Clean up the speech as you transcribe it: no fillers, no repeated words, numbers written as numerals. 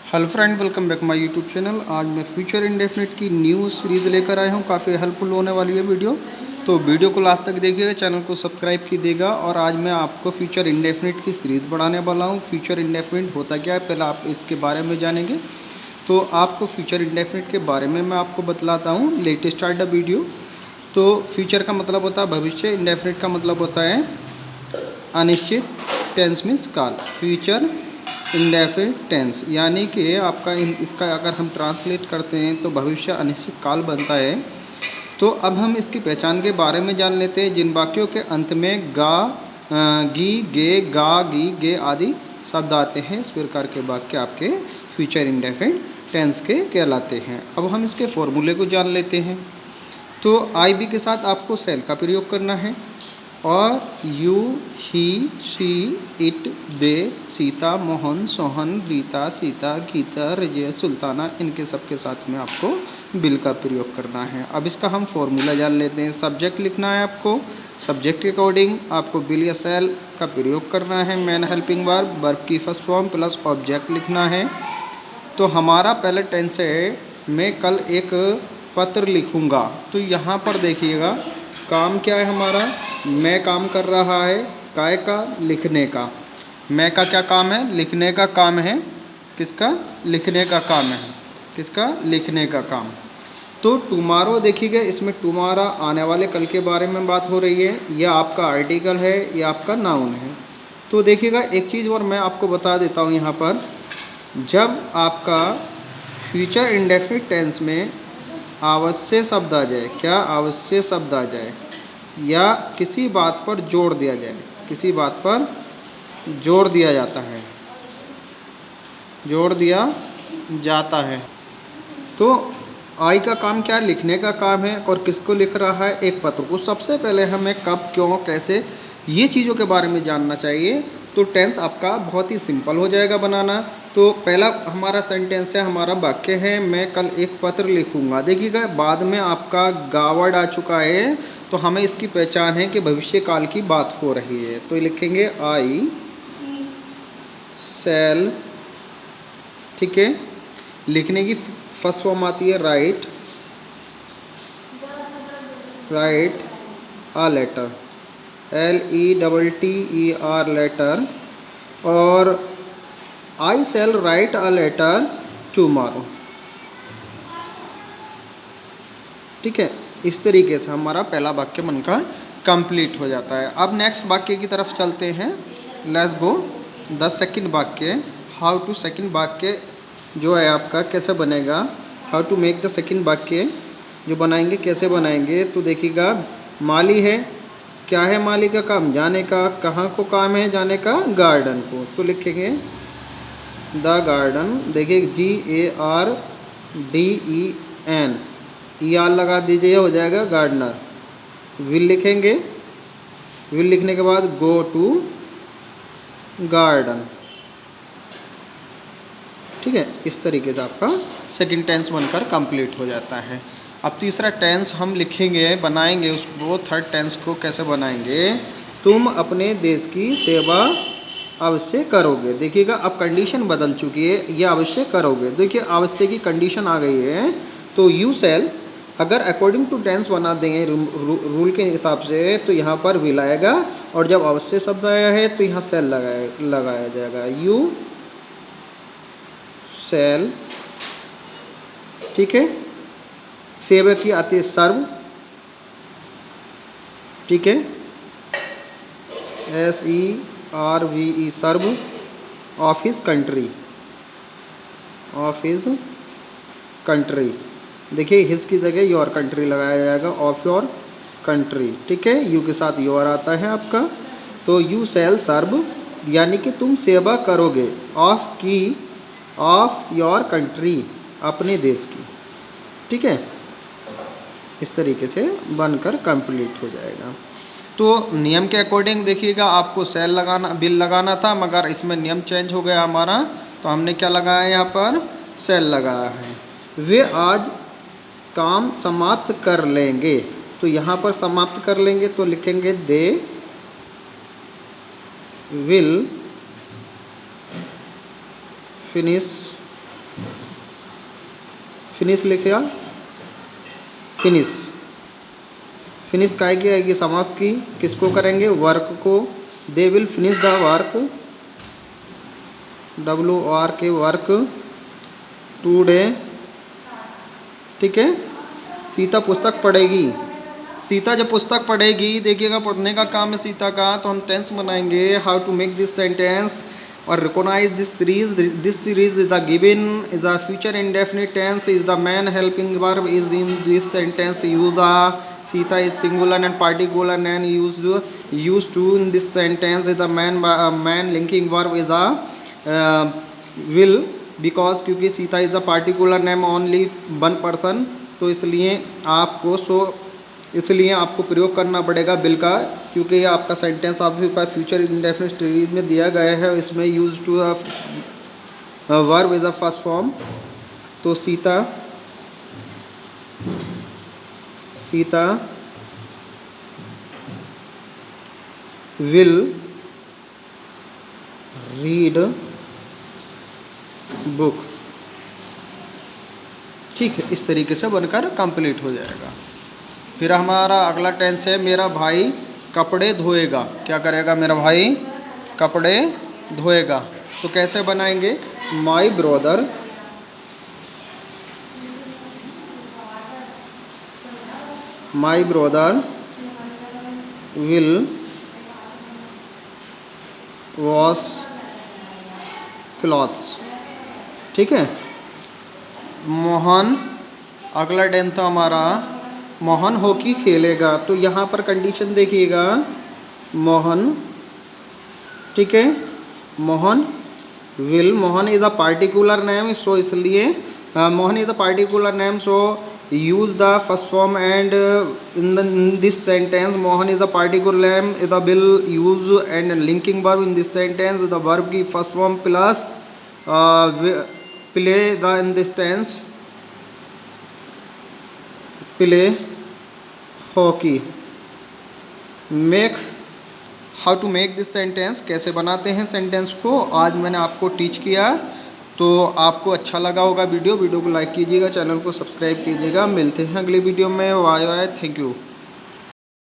Hello friend, welcome back my YouTube channel. आज मैं future indefinite की न्यू सीरीज़ लेकर आया हूँ। काफ़ी हेल्पफुल होने वाली है वीडियो, तो वीडियो को लास्ट तक देखिएगा, चैनल को सब्सक्राइब कीजिएगा। और आज मैं आपको फ्यूचर इंडेफिनिट की सीरीज़ बढ़ाने वाला हूँ। फ्यूचर इंडेफिनिट होता क्या है, पहले आप इसके बारे में जानेंगे। तो आपको फ्यूचर इंडेफिनिट के बारे में मैं आपको बतलाता हूँ। Let start the video. तो फ्यूचर का मतलब होता है भविष्य, इंडेफिनिट का मतलब होता है अनिश्चित। टेंस मीन्स काल। फ्यूचर इंडेफिनिट टेंस यानी कि आपका इसका अगर हम ट्रांसलेट करते हैं तो भविष्य अनिश्चित काल बनता है। तो अब हम इसकी पहचान के बारे में जान लेते हैं। जिन वाक्यों के अंत में गा, गी, गे, गा, गी, गे आदि शब्द आते हैं, इस प्रकार के वाक्य आपके फ्यूचर इंडेफिनिट टेंस के कहलाते हैं। अब हम इसके फॉर्मूले को जान लेते हैं। तो आई बी के साथ आपको सेल का प्रयोग करना है, और यू, ही, शी, इट, दे, सीता, मोहन, सोहन, रीता, सीता, गीता, रजिया, सुल्ताना, इनके सब के साथ में आपको बिल का प्रयोग करना है। अब इसका हम फॉर्मूला जान लेते हैं। सब्जेक्ट लिखना है आपको, सब्जेक्ट के अकॉर्डिंग आपको बिल या सेल का प्रयोग करना है। मैन हेल्पिंग वर्ब, वर्ब की फर्स्ट फॉर्म प्लस ऑब्जेक्ट लिखना है। तो हमारा पहले टेंस है, मैं कल एक पत्र लिखूँगा। तो यहाँ पर देखिएगा काम क्या है हमारा, मैं काम कर रहा है, काय का, लिखने का। मैं का क्या काम है, लिखने का काम है। किसका, लिखने का काम है। किसका, लिखने का काम। तो टुमारो देखिएगा, इसमें टुमारा आने वाले कल के बारे में बात हो रही है। यह आपका आर्टिकल है, यह आपका नाउन है। तो देखिएगा एक चीज़ और मैं आपको बता देता हूँ यहाँ पर, जब आपका फ्यूचर इंडेफिनिट टेंस में आवश्यक शब्द आ जाए, क्या आवश्यक शब्द आ जाए, या किसी बात पर जोर दिया जाए, किसी बात पर जोर दिया जाता है, जोर दिया जाता है। तो आई का काम क्या है, लिखने का काम है। और किसको लिख रहा है, एक पत्र को। सबसे पहले हमें कब, क्यों, कैसे, ये चीज़ों के बारे में जानना चाहिए। तो टेंस आपका बहुत ही सिंपल हो जाएगा बनाना। तो पहला हमारा सेंटेंस है, हमारा वाक्य है, मैं कल एक पत्र लिखूंगा। देखिएगा बाद में आपका गावर्ड आ चुका है, तो हमें इसकी पहचान है कि भविष्य काल की बात हो रही है। तो लिखेंगे आई शैल, ठीक है। लिखने की फर्स्ट फॉर्म आती है write, write a letter, LETTER letter. और I shall write a letter tomorrow, ठीक है। इस तरीके से हमारा पहला वाक्य बनकर कंप्लीट हो जाता है। अब नेक्स्ट वाक्य की तरफ चलते हैं। Let's go. द सेकंड वाक्य, हाउ टू, सेकंड वाक्य जो है आपका कैसे बनेगा, how to make the second वाक्य जो बनाएंगे, कैसे बनाएंगे। तो देखिएगा माली है, क्या है माली का काम, जाने का। कहाँ को काम है, जाने का, गार्डन को। तो लिखेंगे द गार्डन। देखिए GARDEN, ER लगा दीजिए, हो जाएगा गार्डनर। विल लिखेंगे, विल लिखने के बाद गो टू गार्डन, ठीक है। इस तरीके से आपका सेकंड टेंस बनकर कंप्लीट हो जाता है। अब तीसरा टेंस हम लिखेंगे, बनाएंगे उसको, थर्ड टेंस को कैसे बनाएंगे। तुम अपने देश की सेवा अवश्य करोगे। देखिएगा अब कंडीशन बदल चुकी है, ये अवश्य करोगे। देखिए अवश्य की कंडीशन आ गई है। तो यू शैल, अगर अकॉर्डिंग टू टेंस बना देंगे रूल के हिसाब से, तो यहाँ पर विल आएगा, और जब अवश्य शब्द आया है तो यहाँ शैल लगाया जाएगा। यू शैल, ठीक है। सेवा की आती है सर्व, ठीक है, SERVE serve. Office country, office country. देखिए हिज की जगह योर कंट्री लगाया जाएगा, ऑफ योर कंट्री, ठीक है। यू के साथ योर आता है आपका। तो यू शैल सर्व यानी कि तुम सेवा करोगे, ऑफ की, ऑफ योर कंट्री, अपने देश की, ठीक है। इस तरीके से बनकर कंप्लीट हो जाएगा। तो नियम के अकॉर्डिंग देखिएगा आपको सेल लगाना, बिल लगाना था, मगर इसमें नियम चेंज हो गया हमारा। तो हमने क्या लगाया, यहाँ पर सेल लगाया है। वे आज काम समाप्त कर लेंगे। तो यहाँ पर समाप्त कर लेंगे तो लिखेंगे दे विल फिनिश फिनिश लिखा, फिनिश, फिनिश काय की आएगी, समाप्त की। किसको करेंगे, वर्क को। They will finish the work, WORK, work today. ठीक है। सीता पुस्तक पढ़ेगी, सीता जब पुस्तक पढ़ेगी, देखिएगा पढ़ने का काम है सीता का, तो हम टेंस बनाएंगे। How to make this sentence और recognise this series. This series is the given is the future indefinite tense, is the main helping verb is in this sentence use आ। Sita is singular and particular noun use to in this sentence, is the main linking verb is a will, because क्योंकि Sita is a particular name only one person, तो इसलिए आपको प्रयोग करना पड़ेगा bill का, क्योंकि ये आपका सेंटेंस आपका फ्यूचर इंडेफिनिट सीरीज में दिया गया है। इसमें use to verb is a first form. तो सीता विल रीड बुक। ठीक है, इस तरीके से बनकर कंप्लीट हो जाएगा। फिर हमारा अगला टेंस है, मेरा भाई कपड़े धोएगा। क्या करेगा, मेरा भाई कपड़े धोएगा। तो कैसे बनाएंगे, my brother will wash clothes. ठीक है। मोहन, अगला टेंस था हमारा, मोहन हॉकी खेलेगा। तो यहाँ पर कंडीशन देखिएगा, मोहन, ठीक है, Mohan will, Mohan is a particular name, so इसलिए Mohan is a particular name, so use the first form and in this sentence Mohan is a particular name is the will use and linking verb in this sentence, the verb की first form plus play the in this tense, play hockey. Make, how to make this sentence, कैसे बनाते हैं sentence को, आज मैंने आपको teach किया। तो आपको अच्छा लगा होगा वीडियो को लाइक कीजिएगा, चैनल को सब्सक्राइब कीजिएगा। मिलते हैं अगली वीडियो में। Bye bye, thank you.